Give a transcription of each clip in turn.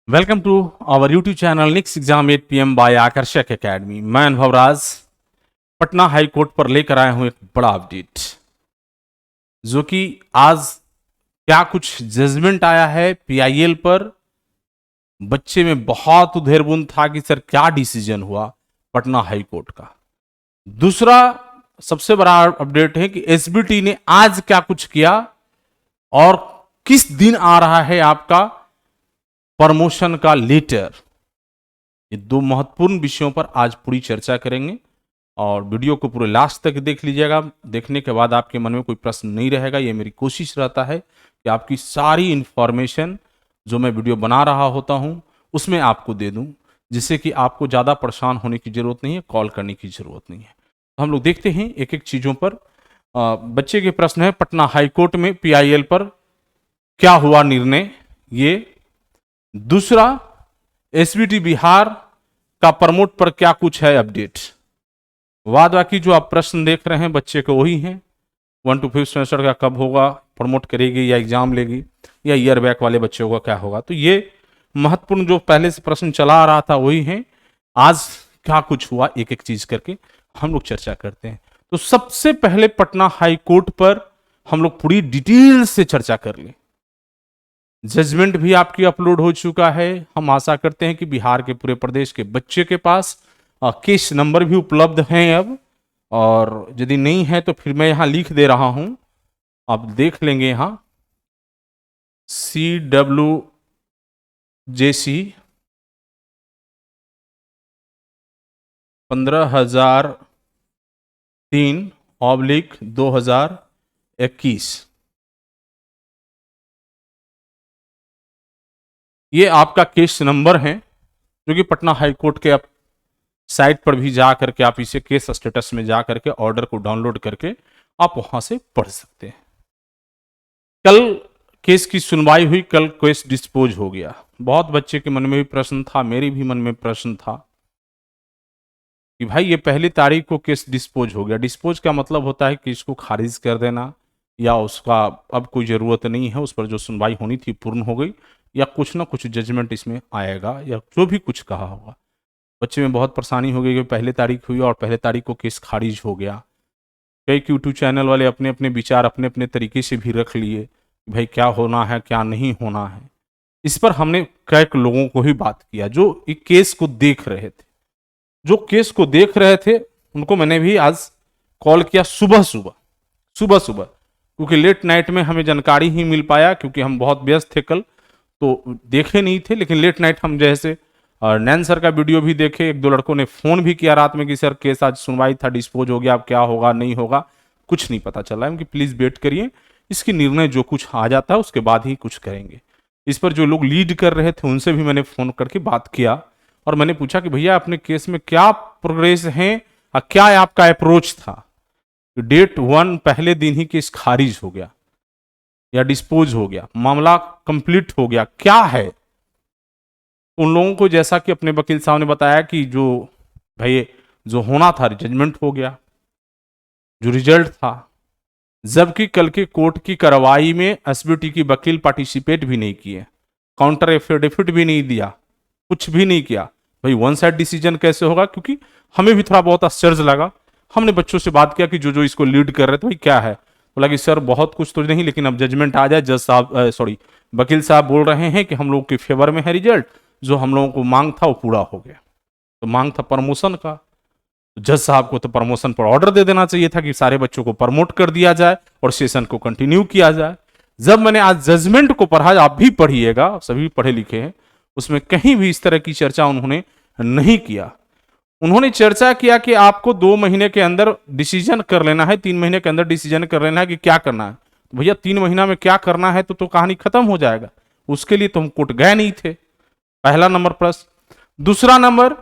Welcome to our YouTube channel next exam 8 PM by Aakarshak academy. मैं अनुभव राज Patna high court पर लेकर आया हूं एक बड़ा अपडेट, जो कि आज क्या कुछ जजमेंट आया है PIL पर। बच्चे में बहुत उधेरबुन था कि सर क्या डिसीजन हुआ पटना हाई कोर्ट का। दूसरा सबसे बड़ा अपडेट है कि SBT ने आज क्या कुछ किया और किस दिन आ रहा है आपका प्रमोशन का लेटर। ये दो महत्वपूर्ण विषयों पर आज पूरी चर्चा करेंगे और वीडियो को पूरे लास्ट तक देख लीजिएगा। देखने के बाद आपके मन में कोई प्रश्न नहीं रहेगा। ये मेरी कोशिश रहता है कि आपकी सारी इंफॉर्मेशन जो मैं वीडियो बना रहा होता हूं उसमें आपको दे दूं, जिससे कि आपको ज़्यादा परेशान होने की ज़रूरत नहीं है, कॉल करने की ज़रूरत नहीं है। तो हम लोग देखते हैं एक एक चीज़ों पर। बच्चे के प्रश्न है पटना हाई कोर्ट में PIL पर क्या हुआ निर्णय। ये दूसरा SBT बिहार का प्रमोट पर क्या कुछ है अपडेट। वाद बाकी जो आप प्रश्न देख रहे हैं बच्चे को वही हैं। 1 to 5 सेमेस्टर का कब होगा, प्रमोट करेगी या एग्जाम लेगी, या ईयर बैक वाले बच्चों का क्या होगा। तो ये महत्वपूर्ण जो पहले से प्रश्न चला आ रहा था वही है। आज क्या कुछ हुआ एक एक चीज करके हम लोग चर्चा करते हैं। तो सबसे पहले पटना हाई कोर्ट पर हम लोग पूरी डिटेल से चर्चा कर लें। जजमेंट भी आपकी अपलोड हो चुका है। हम आशा करते हैं कि बिहार के पूरे प्रदेश के बच्चे के पास केस नंबर भी उपलब्ध हैं अब, और यदि नहीं है तो फिर मैं यहां लिख दे रहा हूं, आप देख लेंगे। यहां CWJC 15,003/2021 ये आपका केस नंबर है, जो कि पटना हाई कोर्ट के आप साइट पर भी जा करके आप इसे केस स्टेटस में जा करके ऑर्डर को डाउनलोड करके आप वहां से पढ़ सकते हैं। कल केस की सुनवाई हुई, कल केस डिस्पोज हो गया। बहुत बच्चे के मन में भी प्रश्न था, मेरे भी मन में प्रश्न था कि भाई ये पहली तारीख को केस डिस्पोज हो गया। डिस्पोज का मतलब होता है कि इसको खारिज कर देना, या उसका अब कोई ज़रूरत नहीं है, उस पर जो सुनवाई होनी थी पूर्ण हो गई, या कुछ ना कुछ जजमेंट इसमें आएगा, या जो भी कुछ कहा होगा। बच्चे में बहुत परेशानी हो गई कि पहले तारीख हुई और पहले तारीख को केस खारिज हो गया। कई यूट्यूब चैनल वाले अपने अपने विचार अपने अपने तरीके से भी रख लिए कि भाई क्या होना है क्या नहीं होना है। इस पर हमने कई लोगों को ही बात किया जो इस केस को देख रहे थे। जो केस को देख रहे थे उनको मैंने भी आज कॉल किया सुबह सुबह, क्योंकि लेट नाइट में हमें जानकारी ही मिल पाया, क्योंकि हम बहुत व्यस्त थे कल तो देखे नहीं थे। लेकिन लेट नाइट हम जैसे नैन सर का वीडियो भी देखे, एक दो लड़कों ने फोन भी किया रात में कि सर केस आज सुनवाई था, डिस्पोज हो गया, अब क्या होगा नहीं होगा कुछ नहीं पता चला है। उनकी प्लीज वेट करिए, इसकी निर्णय जो कुछ आ जाता है उसके बाद ही कुछ करेंगे। इस पर जो लोग लीड कर रहे थे उनसे भी मैंने फोन करके बात किया और मैंने पूछा कि भैया अपने केस में क्या प्रोग्रेस है और क्या आपका अप्रोच था। डेट 1 पहले दिन ही केस खारिज हो गया या डिस्पोज हो गया, मामला कंप्लीट हो गया, क्या है। उन लोगों को जैसा कि अपने वकील साहब ने बताया कि जो भाई जो होना था जजमेंट हो गया, जो रिजल्ट था, जबकि कल के कोर्ट की कार्रवाई में SBT की वकील पार्टिसिपेट भी नहीं किए, काउंटर एफिडेविट भी नहीं दिया, कुछ भी नहीं किया। भाई वन साइड डिसीजन कैसे होगा, क्योंकि हमें भी थोड़ा बहुत आश्चर्य लगा। हमने बच्चों से बात किया कि जो जो इसको लीड कर रहे थे भाई क्या है, बोला कि सर बहुत कुछ तो नहीं, लेकिन अब जजमेंट आ जाए, जज साहब वकील साहब बोल रहे हैं कि हम लोग के फेवर में है रिजल्ट, जो हम लोगों को मांग था वो पूरा हो गया। तो मांग था प्रमोशन का, तो जज साहब को तो प्रमोशन पर ऑर्डर दे देना चाहिए था कि सारे बच्चों को प्रमोट कर दिया जाए और सेशन को कंटिन्यू किया जाए। जब मैंने आज जजमेंट को पढ़ा, आप भी पढ़िएगा, सभी पढ़े लिखे हैं, उसमें कहीं भी इस तरह की चर्चा उन्होंने नहीं किया। उन्होंने चर्चा किया कि आपको 2 महीने के अंदर डिसीजन कर लेना है, 3 महीने के अंदर डिसीजन कर लेना है कि क्या करना है। तो भैया 3 महीना में क्या करना है तो कहानी खत्म हो जाएगा, उसके लिए तो हम कोर्ट गए नहीं थे। पहला नंबर प्रश्न। दूसरा नंबर,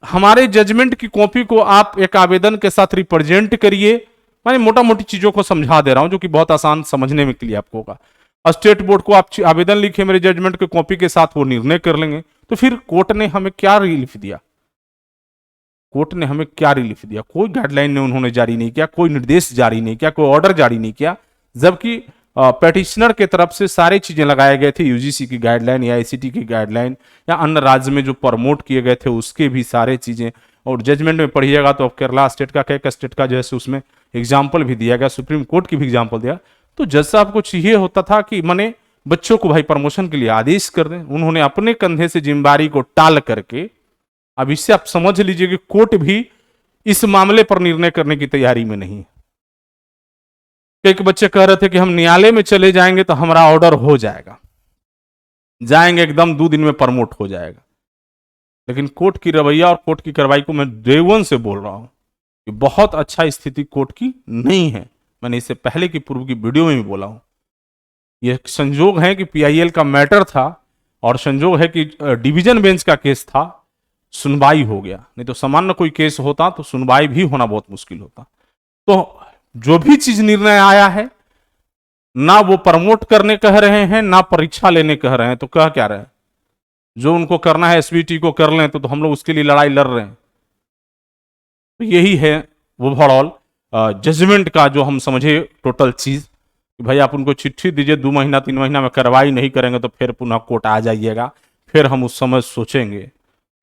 हमारे जजमेंट की कॉपी को आप एक आवेदन के साथ रिप्रेजेंट करिए। मैं मोटा मोटी चीजों को समझा दे रहा हूं जो कि बहुत आसान समझने में के लिए आपको होगा। स्टेट बोर्ड को आप आवेदन लिखे मेरे जजमेंट की कॉपी के साथ, वो निर्णय कर लेंगे। तो फिर कोर्ट ने हमें क्या रिलीफ दिया, कोर्ट ने हमें क्या रिलीफ दिया? कोई गाइडलाइन ने उन्होंने जारी नहीं किया, कोई निर्देश जारी नहीं किया, कोई ऑर्डर जारी नहीं किया। जबकि पेटिशनर के तरफ से सारी चीजें लगाए गए थे, यूजीसी की गाइडलाइन या आईसीटी की गाइडलाइन या अन्य राज्य में जो प्रमोट किए गए थे उसके भी सारे चीजें। और जजमेंट में पढ़िएगा तो केरला स्टेट का, कई स्टेट का जैसे उसमें एग्जाम्पल भी दिया गया, सुप्रीम कोर्ट की भी एग्जाम्पल दिया। तो जज साहब को चाहिए होता था कि मने बच्चों को भाई प्रमोशन के लिए आदेश कर दें, उन्होंने अपने कंधे से जिम्मेदारी को टाल करके, अब इससे आप समझ लीजिए कि कोर्ट भी इस मामले पर निर्णय करने की तैयारी में नहीं है। कई बच्चे कह रहे थे कि हम न्यायालय में चले जाएंगे तो हमारा ऑर्डर हो जाएगा, जाएंगे एकदम 2 दिन में प्रमोट हो जाएगा। लेकिन कोर्ट की रवैया और कोर्ट की कार्रवाई को मैं डे वन से बोल रहा हूं कि बहुत अच्छा स्थिति कोर्ट की नहीं है। मैंने इससे पहले की पूर्व की वीडियो में भी बोला हूं। यह संजोग है कि पीआईएल का मैटर था और संजोग है कि डिवीजन बेंच का केस था, सुनवाई हो गया, नहीं तो सामान्य कोई केस होता तो सुनवाई भी होना बहुत मुश्किल होता। तो जो भी चीज निर्णय आया है, ना वो प्रमोट करने कह रहे हैं ना परीक्षा लेने कह रहे हैं, तो कह क्या रहे हैं? जो उनको करना है एसबीटी को कर लें, तो हम लोग उसके लिए लड़ाई लड़ रहे हैं। तो यही है ओवरऑल जजमेंट का जो हम समझे टोटल चीज कि भाई आप उनको चिट्ठी दीजिए, 2 महीना 3 महीना में कार्रवाई नहीं करेंगे तो फिर पुनः कोर्ट आ जाइएगा, फिर हम उस समय सोचेंगे।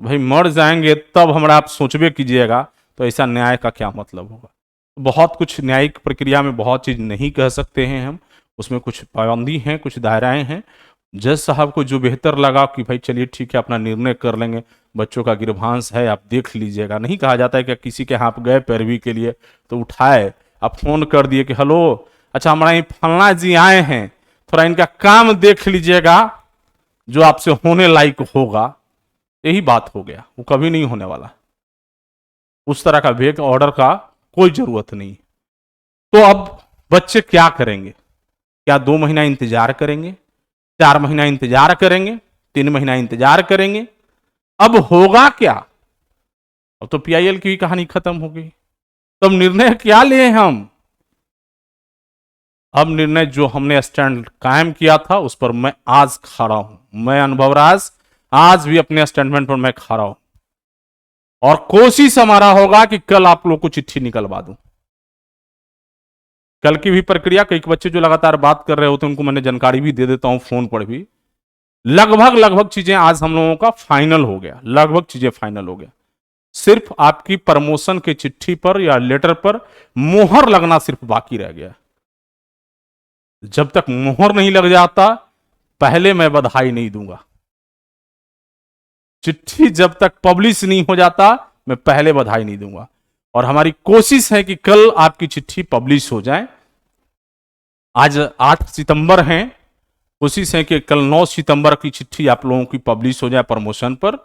भाई मर जाएंगे तब हमारा आप सोचबे कीजिएगा, तो ऐसा न्याय का क्या मतलब होगा? बहुत कुछ न्यायिक प्रक्रिया में बहुत चीज नहीं कह सकते हैं हम, उसमें कुछ पाबंदी हैं, कुछ दायराएं हैं। जज साहब को जो बेहतर लगा कि भाई चलिए ठीक है अपना निर्णय कर लेंगे, बच्चों का गिरभांस है आप देख लीजिएगा। नहीं कहा जाता है कि किसी के यहाँ गए पैरवी के लिए तो उठाए, आप फोन कर दिए कि हेलो अच्छा हमारा ये फलना जी आए हैं, थोड़ा इनका काम देख लीजिएगा जो आपसे होने लायक होगा। यही बात हो गया, वो कभी नहीं होने वाला। उस तरह का वेग ऑर्डर का कोई जरूरत नहीं। तो अब बच्चे क्या करेंगे? क्या 2 महीना इंतजार करेंगे, 4 महीना इंतजार करेंगे, 3 महीना इंतजार करेंगे? अब होगा क्या? अब तो पीआईएल की भी कहानी खत्म हो गई। तब निर्णय क्या लिए हम? अब निर्णय जो हमने स्टैंड कायम किया था उस पर मैं आज खड़ा हूं। मैं अनुभवराज आज भी अपने स्टेटमेंट पर मैं खड़ा हूं और कोशिश हमारा होगा कि कल आप लोग को चिट्ठी निकलवा दूं। कल की भी प्रक्रिया, कई बच्चे जो लगातार बात कर रहे होते उनको मैंने जानकारी भी दे देता हूं फोन पर भी। लगभग चीजें आज हम लोगों का फाइनल हो गया, लगभग चीजें फाइनल हो गया। सिर्फ आपकी प्रमोशन की चिट्ठी पर या लेटर पर मोहर लगना सिर्फ बाकी रह गया। जब तक मोहर नहीं लग जाता पहले मैं बधाई नहीं दूंगा। चिट्ठी जब तक पब्लिश नहीं हो जाता मैं पहले बधाई नहीं दूंगा। और हमारी कोशिश है कि कल आपकी चिट्ठी पब्लिश हो जाए। आज 8 सितंबर है, कोशिश है कि कल 9 सितंबर की चिट्ठी आप लोगों की पब्लिश हो जाए प्रमोशन पर।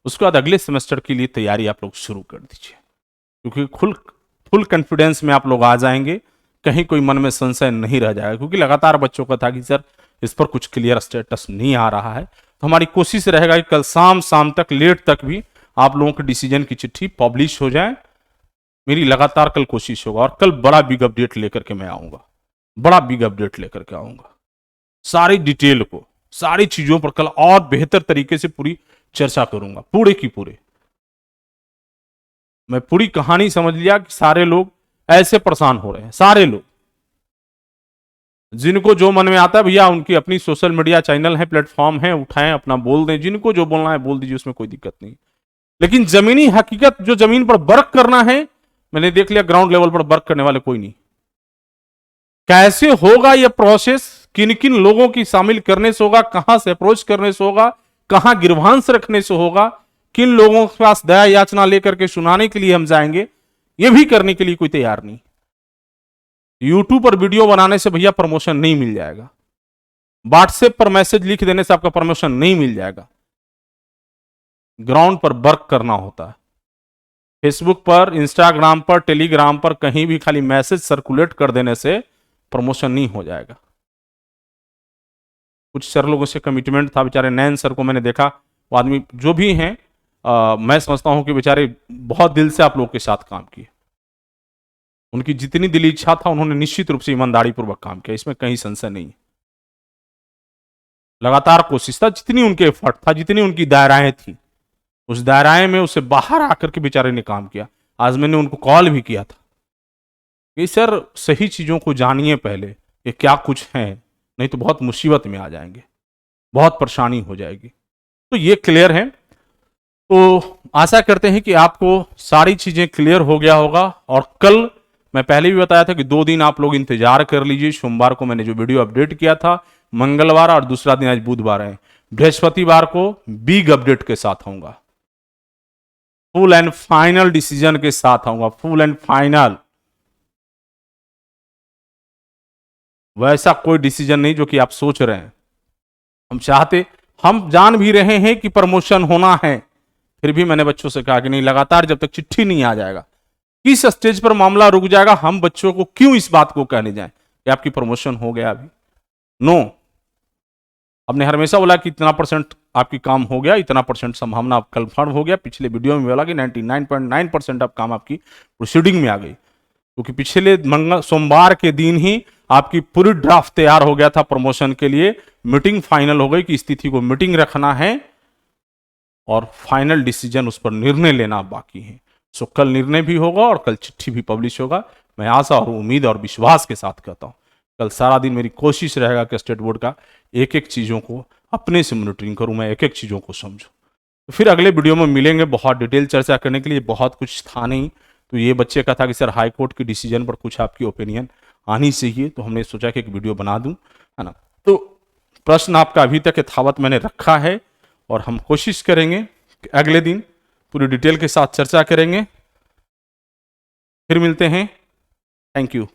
उसके बाद अगले सेमेस्टर के लिए तैयारी आप लोग शुरू कर दीजिए, क्योंकि फुल कॉन्फिडेंस में आप लोग आ जाएंगे, कहीं कोई मन में संशय नहीं रह जाएगा। क्योंकि लगातार बच्चों का था कि सर इस पर कुछ क्लियर स्टेटस नहीं आ रहा है। तो हमारी कोशिश रहेगा कि कल शाम तक, लेट तक भी आप लोगों के डिसीजन की चिट्ठी पब्लिश हो जाए। मेरी लगातार कल कोशिश होगा और कल बड़ा बिग अपडेट लेकर के मैं आऊंगा, बड़ा बिग अपडेट लेकर के आऊंगा। सारी डिटेल को, सारी चीजों पर कल और बेहतर तरीके से पूरी चर्चा करूंगा, पूरे की पूरे। मैं पूरी कहानी समझ लिया कि सारे लोग ऐसे परेशान हो रहे हैं, सारे लोग जिनको जो मन में आता है भैया, उनकी अपनी सोशल मीडिया चैनल है, प्लेटफॉर्म है, उठाएं अपना बोल दें, जिनको जो बोलना है बोल दीजिए, उसमें कोई दिक्कत नहीं। लेकिन जमीनी हकीकत जो जमीन पर वर्क करना है, मैंने देख लिया ग्राउंड लेवल पर वर्क करने वाले कोई नहीं। कैसे होगा यह प्रोसेस, किन किन लोगों की शामिल करने से होगा, कहां से अप्रोच करने से होगा, कहां गिरभांस रखने से होगा, किन लोगों के पास दया याचना लेकर के सुनाने के लिए हम जाएंगे, यह भी करने के लिए कोई तैयार नहीं। यूट्यूब पर वीडियो बनाने से भैया प्रमोशन नहीं मिल जाएगा, व्हाट्सएप पर मैसेज लिख देने से आपका प्रमोशन नहीं मिल जाएगा। ग्राउंड पर वर्क करना होता है। फेसबुक पर, इंस्टाग्राम पर, टेलीग्राम पर कहीं भी खाली मैसेज सर्कुलेट कर देने से प्रमोशन नहीं हो जाएगा। कुछ सर लोगों से कमिटमेंट था, बेचारे नैन सर को मैंने देखा, वो आदमी जो भी हैं, मैं समझता हूं कि बेचारे बहुत दिल से आप लोग के साथ काम किए। उनकी जितनी दिली इच्छा था उन्होंने निश्चित रूप से ईमानदारी पूर्वक काम किया, इसमें कहीं संशय नहीं। लगातार कोशिश था, जितनी उनके एफर्ट था, जितनी उनकी दायराएं थी, उस दायराएं में उससे बाहर आकर के बेचारे ने काम किया। आज मैंने उनको कॉल भी किया था कि सर सही चीजों को जानिए पहले, कि क्या कुछ है, नहीं तो बहुत मुसीबत में आ जाएंगे, बहुत परेशानी हो जाएगी। तो ये क्लियर है। तो आशा करते हैं कि आपको सारी चीजें क्लियर हो गया होगा। और कल मैं पहले भी बताया था कि 2 दिन आप लोग इंतजार कर लीजिए। सोमवार को मैंने जो वीडियो अपडेट किया था, मंगलवार और दूसरा दिन आज बुधवार है, बृहस्पतिवार को बिग अपडेट के साथ आऊंगा, फुल एंड फाइनल डिसीजन के साथ आऊंगा, फुल एंड फाइनल। वैसा कोई डिसीजन नहीं जो कि आप सोच रहे हैं। हम जान भी रहे हैं कि प्रमोशन होना है, फिर भी मैंने बच्चों से कहा कि नहीं, लगातार जब तक चिट्ठी नहीं आ जाएगा, किस स्टेज पर मामला रुक जाएगा, हम बच्चों को क्यों इस बात को कहने जाएं कि आपकी प्रमोशन हो गया। अभी नो, हमने हमेशा बोला कि इतना % आपकी काम हो गया, इतना % संभावना आप कंफर्म हो गया। पिछले वीडियो में बोला कि 99.9% अब काम आपकी प्रोसीडिंग में आ गई, क्योंकि पिछले सोमवार के दिन ही आपकी पूरी ड्राफ्ट तैयार हो गया था प्रमोशन के लिए। मीटिंग फाइनल हो गई कि स्थिति को मीटिंग रखना है और फाइनल डिसीजन उस पर निर्णय लेना बाकी है। सो कल निर्णय भी होगा और कल चिट्ठी भी पब्लिश होगा। मैं आशा और उम्मीद और विश्वास के साथ कहता हूं, कल सारा दिन मेरी कोशिश रहेगा कि स्टेट बोर्ड का एक एक चीजों को अपने से मॉनिटरिंग करूं, मैं एक एक चीजों को समझूं। तो फिर अगले वीडियो में मिलेंगे बहुत डिटेल चर्चा करने के लिए। बहुत कुछ था नहीं, तो ये बच्चे का था कि सर हाई कोर्ट की डिसीजन पर कुछ आपकी ओपिनियन आनी चाहिए, तो हमने सोचा कि एक वीडियो बना दूं, है ना। तो प्रश्न आपका अभी तक यथावत मैंने रखा है और हम कोशिश करेंगे कि अगले दिन पूरी डिटेल के साथ चर्चा करेंगे। फिर मिलते हैं। Thank you.